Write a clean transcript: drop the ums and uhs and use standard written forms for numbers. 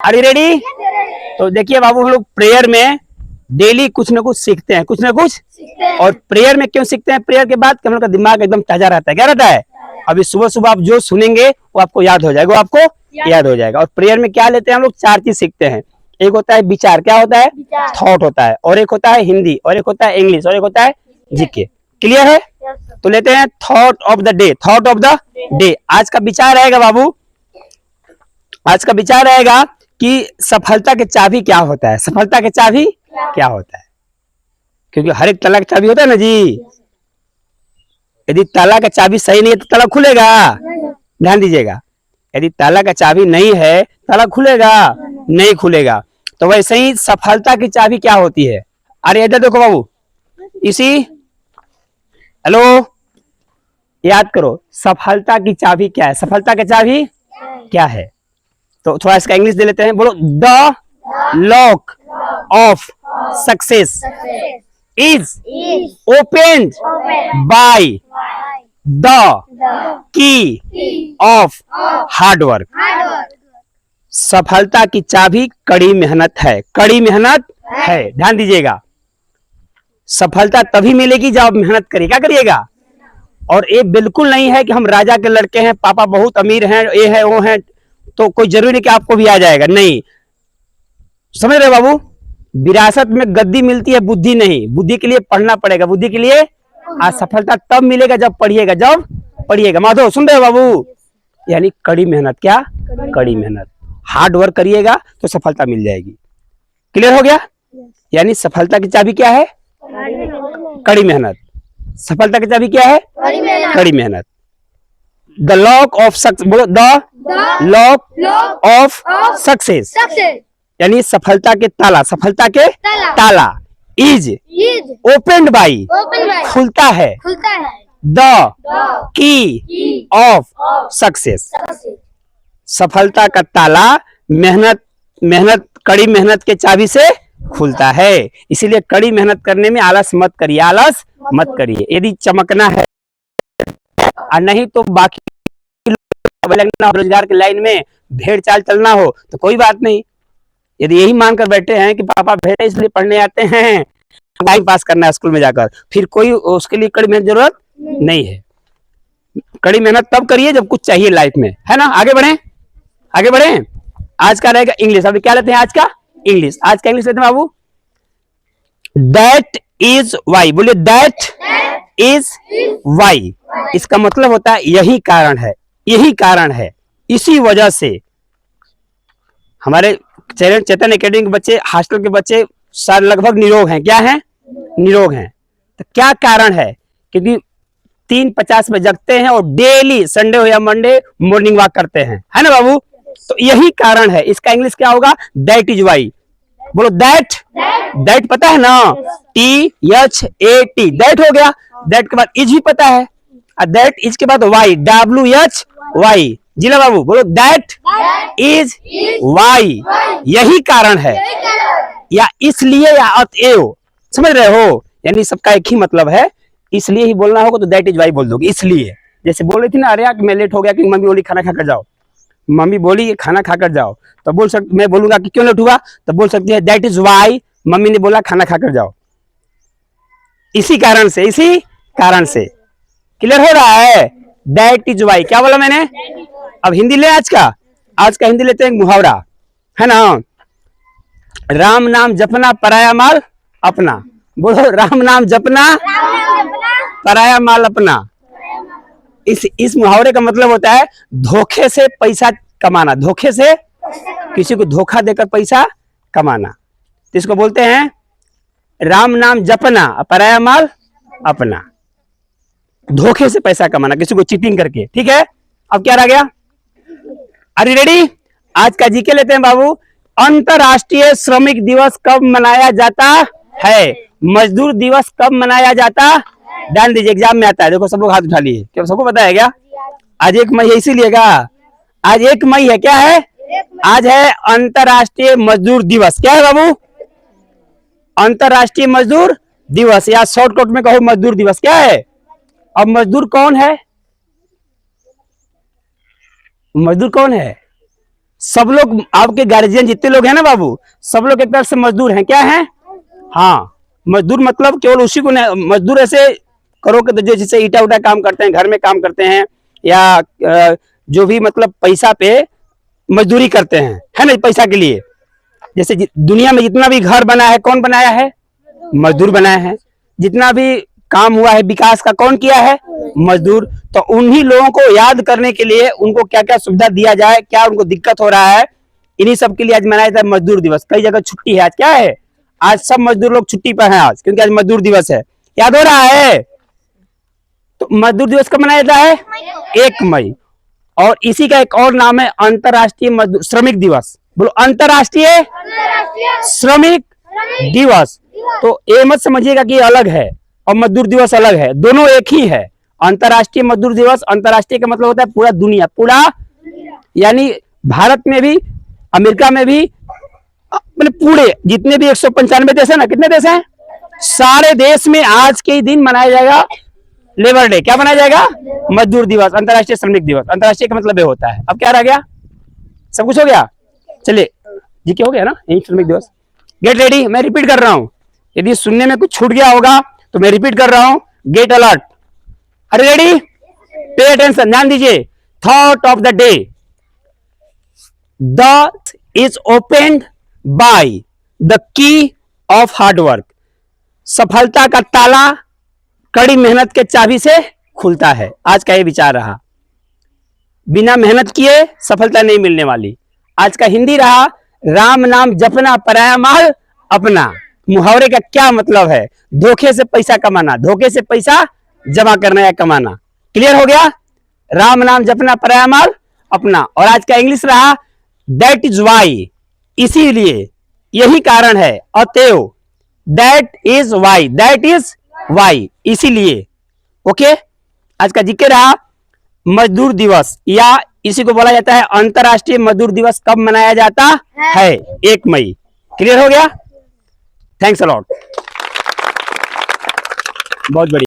Are you ready? तो देखिए बाबू, हम लोग प्रेयर में डेली कुछ ना कुछ सीखते हैं, कुछ ना कुछ। और प्रेयर में क्यों सीखते हैं? प्रेयर के बाद हम लोग का दिमाग एकदम ताजा रहता है। क्या रहता है? अभी सुबह सुबह आप जो सुनेंगे वो आपको याद हो जाएगा, वो आपको याद हो जाएगा। और प्रेयर में क्या लेते हैं हम लोग? 4 चीज सीखते हैं। एक होता है विचार, क्या होता है? थॉट होता है। और एक होता है हिंदी, और एक होता है इंग्लिश, और एक होता है जीके। क्लियर है? तो लेते हैं thought of the day. Thought of the day. आज का विचार रहेगा बाबू, आज का विचार रहेगा कि सफलता के चाबी क्या होता है। सफलता के चाबी क्या होता है? क्योंकि हर एक ताला का चाबी होता है ना जी। यदि ताला का चाबी सही नहीं है तो ताला खुलेगा? ध्यान दीजिएगा, यदि ताला का चाबी नहीं है ताला खुलेगा? नहीं खुलेगा। तो वैसे ही सफलता की चाबी क्या होती है? अरे इधर देखो बाबू, इसी, हेलो, याद करो, सफलता की चाबी क्या है? सफलता की चाबी क्या है? तो थोड़ा इसका इंग्लिश दे लेते हैं। बोलो, the lock of success is opened by the key of hard work. सफलता की चाबी कड़ी मेहनत है। कड़ी मेहनत है, ध्यान दीजिएगा। सफलता तभी मिलेगी जब आप मेहनत करिए। क्या करिएगा? और ये बिल्कुल नहीं है कि हम राजा के लड़के हैं, पापा बहुत अमीर हैं, ये है वो है, तो कोई जरूरी नहीं कि आपको भी आ जाएगा। नहीं, समझ रहे बाबू? विरासत में गद्दी मिलती है, बुद्धि नहीं। बुद्धि के लिए पढ़ना पड़ेगा, बुद्धि के लिए। आज सफलता तब मिलेगा जब पढ़िएगा, जब पढ़िएगा। माधव सुन रहे हो बाबू? यानी कड़ी मेहनत। क्या? कड़ी मेहनत। हार्ड वर्क करिएगा तो सफलता मिल जाएगी। क्लियर हो गया? यानी सफलता की चाबी क्या है? कड़ी मेहनत। सफलता की चाबी क्या है? कड़ी मेहनत। द लॉक ऑफ सक्सेस, बोलो, द लॉक ऑफ सक्सेस, यानी सफलता के ताला, सफलता के ताला इज ओपन्ड बाई, खुलता है, द की ऑफ सक्सेस। सफलता का ताला मेहनत, मेहनत, कड़ी मेहनत के चाबी से खुलता है। इसीलिए कड़ी मेहनत करने में आलस मत करिए, आलस मत करिए। यदि चमकना है और नहीं तो बाकी लगना, रोजगार की लाइन में भेड़ चाल चलना हो तो कोई बात नहीं। यदि यही मानकर बैठे हैं कि पापा भेड़े इसलिए पढ़ने आते हैं, टाइम पास करना है स्कूल में जाकर, फिर कोई उसके लिए कड़ी मेहनत जरूरत नहीं है। कड़ी मेहनत तब करिए जब कुछ चाहिए लाइफ में, है ना? आगे बढ़े, आगे बढ़े। आज का रहेगा इंग्लिश। अभी क्या लेते हैं आज का? इंग्लिश। आज का इंग्लिश लेते हैं बाबू, दैट इज वाई। बोलिए, दैट इज वाई। इसका मतलब होता है यही कारण है, यही कारण है, इसी वजह से। हमारे चेतन एकेडमी के बच्चे, हॉस्टल के बच्चे लगभग निरोग हैं। क्या हैं? निरोग हैं। तो क्या कारण है? क्योंकि 3:50 में जगते हैं और डेली संडे हो या मंडे मॉर्निंग वॉक करते हैं, है ना बाबू? तो यही कारण है। इसका इंग्लिश क्या होगा? That is why. बोलो, दैट। दैट पता है ना? THAT, दैट हो गया। दैट के बाद इज भी पता है, और दैट इज के बाद वाई, WHY। जिला बाबू बोलो, दैट इज वाई। यही कारण है, या इसलिए, या अतएव। समझ रहे हो? यानी सबका एक ही मतलब है। इसलिए ही बोलना होगा तो दैट इज वाई बोल दोगे। इसलिए, जैसे बोल रही थी ना, अरे यार मैं लेट हो गया कि मम्मी बोली खाना खाकर जाओ, मम्मी बोली खाना खाकर जाओ, तो बोल सकते, मैं बोलूंगा कि क्यों लेट हुआ, तो बोल सकती है दैट इज वाई मम्मी ने बोला खाना खाकर जाओ। इसी कारण से, इसी कारण से। क्लियर हो रहा है? That is why. क्या बोला मैंने? अब हिंदी ले आज का। आज का हिंदी लेते हैं मुहावरा, है ना? राम नाम जपना पराया माल अपना। बोलो, राम नाम जपना पराया माल अपना। इस मुहावरे का मतलब होता है धोखे से पैसा कमाना, धोखे से किसी को धोखा देकर पैसा कमाना। तो इसको बोलते हैं राम नाम जपना, पराया माल अपना। धोखे से पैसा कमाना, किसी को चीटिंग करके। ठीक है? अब क्या रह गया? Are you ready? आज का जीके लेते हैं बाबू। अंतरराष्ट्रीय श्रमिक दिवस कब मनाया जाता है? मजदूर दिवस कब मनाया जाता? ध्यान दीजिए, एग्जाम में आता है। देखो सब लोग हाथ उठा लिए। क्या सबको पता है क्या? आज 1 मई है, इसीलिए का आज 1 मई है। क्या है? आज है अंतरराष्ट्रीय मजदूर दिवस। क्या है बाबू? अंतरराष्ट्रीय मजदूर दिवस, या शॉर्टकट में कहो मजदूर दिवस। क्या है? अब मजदूर कौन है? मजदूर कौन है? सब लोग आपके गार्जियन जितने लोग हैं ना बाबू, सब लोग एक तरह से मजदूर हैं। क्या हैं? हाँ, मजदूर मतलब केवल उसी को नहीं, मजदूर ऐसे करोगे तो जो जैसे ईटा उटा काम करते हैं, घर में काम करते हैं, या जो भी मतलब पैसा पे मजदूरी करते हैं, है ना, पैसा के लिए। जैसे दुनिया में जितना भी घर बना है, कौन बनाया है? मजदूर बनाया है। जितना भी काम हुआ है विकास का, कौन किया है? मजदूर। तो उन्हीं लोगों को याद करने के लिए उनको क्या क्या सुविधा दिया जाए, क्या उनको दिक्कत हो रहा है, इन्हीं सब के लिए आज मनाया जाता है मजदूर दिवस। कई जगह छुट्टी है आज। क्या है? आज सब मजदूर लोग छुट्टी पर हैं आज, क्योंकि आज मजदूर दिवस है। याद हो रहा है? तो मजदूर दिवस कब मनाया जाता है? 1 मई। और इसी का एक और नाम है अंतर्राष्ट्रीय मजदूर श्रमिक दिवस। बोलो, अंतर्राष्ट्रीय श्रमिक दिवस। तो ये मत समझिएगा कि अलग है और मजदूर दिवस अलग है, दोनों एक ही है। अंतर्राष्ट्रीय मजदूर दिवस, अंतर्राष्ट्रीय का मतलब होता है पूरा दुनिया, पूरा यानी भारत में भी, अमेरिका में भी, मतलब पूरे जितने भी 195 देश है ना, कितने देश हैं, सारे देश में आज के ही दिन मनाया जाएगा लेबर डे। क्या मनाया जाएगा? मजदूर दिवस, अंतर्राष्ट्रीय श्रमिक दिवस। अंतर्राष्ट्रीय का मतलब ये होता है। अब क्या रह गया? सब कुछ हो गया। चलिए, जी क्या हो गया ना, यही श्रमिक दिवस। Get ready. मैं रिपीट कर रहा हूं, यदि सुनने में कुछ छूट गया होगा तो मैं रिपीट कर रहा हूं। Get alert. अरे रेडी? पे अटेंशन, ध्यान दीजिए। Thought of the day, the is opened by the key of hard work. सफलता का ताला कड़ी मेहनत के चाबी से खुलता है। आज का ये विचार रहा। बिना मेहनत किए सफलता नहीं मिलने वाली। आज का हिंदी रहा, राम नाम जपना पराया माल अपना। मुहावरे का क्या मतलब है? धोखे से पैसा कमाना, धोखे से पैसा जमा करना या कमाना। क्लियर हो गया? राम नाम जपना पराया माल अपना। और आज का इंग्लिश रहा, दैट इज वाई, इसीलिए, यही कारण है, अतएव, that is why, that is why, इसीलिए। ओके। आज का जीके रहा, मजदूर दिवस, या इसी को बोला जाता है अंतर्राष्ट्रीय मजदूर दिवस कब मनाया जाता है? 1 मई। क्लियर हो गया? Thanks a lot. बहुत बढ़िया।